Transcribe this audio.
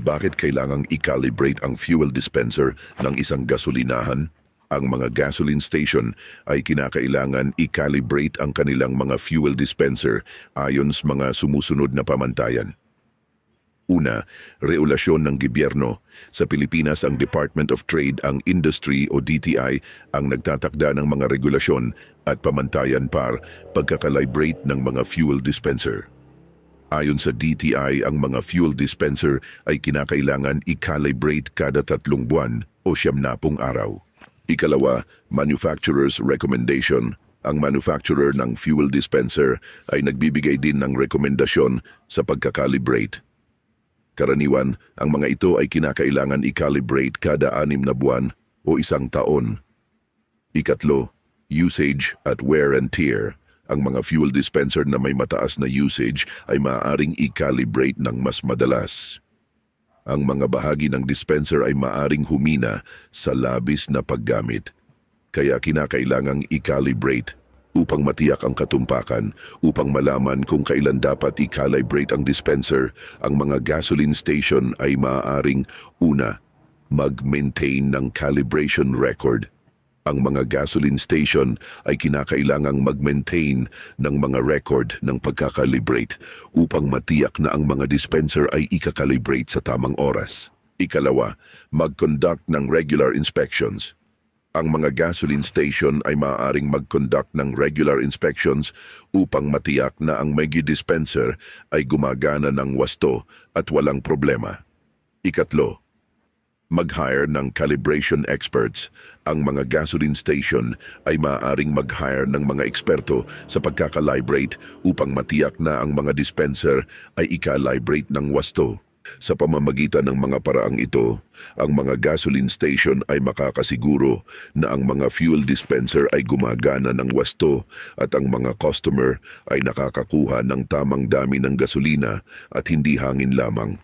Bakit kailangang i-calibrate ang fuel dispenser ng isang gasolinahan? Ang mga gasoline station ay kinakailangan i-calibrate ang kanilang mga fuel dispenser ayon sa mga sumusunod na pamantayan. Una, regulasyon ng gobyerno. Sa Pilipinas, ang Department of Trade, ang Industry o DTI ang nagtatakda ng mga regulasyon at pamantayan para pagkakalibrate ng mga fuel dispenser. Ayon sa DTI, ang mga fuel dispenser ay kinakailangan i-calibrate kada 3 buwan o 90 araw. Ikalawa, manufacturer's recommendation. Ang manufacturer ng fuel dispenser ay nagbibigay din ng rekomendasyon sa pagkakalibrate. Karaniwan, ang mga ito ay kinakailangan i-calibrate kada 6 na buwan o 1 taon. Ikatlo, usage at wear and tear. Ang mga fuel dispenser na may mataas na usage ay maaaring i-calibrate ng mas madalas. Ang mga bahagi ng dispenser ay maaaring humina sa labis na paggamit. Kaya kinakailangang i-calibrate upang matiyak ang katumpakan. Upang malaman kung kailan dapat i-calibrate ang dispenser, ang mga gasoline station ay maaaring una, mag-maintain ng calibration record. Ang mga gasoline station ay kinakailangang mag-maintain ng mga record ng pagkakalibrate upang matiyak na ang mga dispenser ay ikakalibrate sa tamang oras. Ikalawa, mag-conduct ng regular inspections. Ang mga gasoline station ay maaaring mag-conduct ng regular inspections upang matiyak na ang may dispenser ay gumagana ng wasto at walang problema. Ikatlo, mag-hire ng calibration experts. Ang mga gasoline station ay maaaring mag-hire ng mga eksperto sa pagkakalibrate upang matiyak na ang mga dispenser ay i-calibrate ng wasto. Sa pamamagitan ng mga paraang ito, ang mga gasoline station ay makakasiguro na ang mga fuel dispenser ay gumagana ng wasto at ang mga customer ay nakakakuha ng tamang dami ng gasolina at hindi hangin lamang.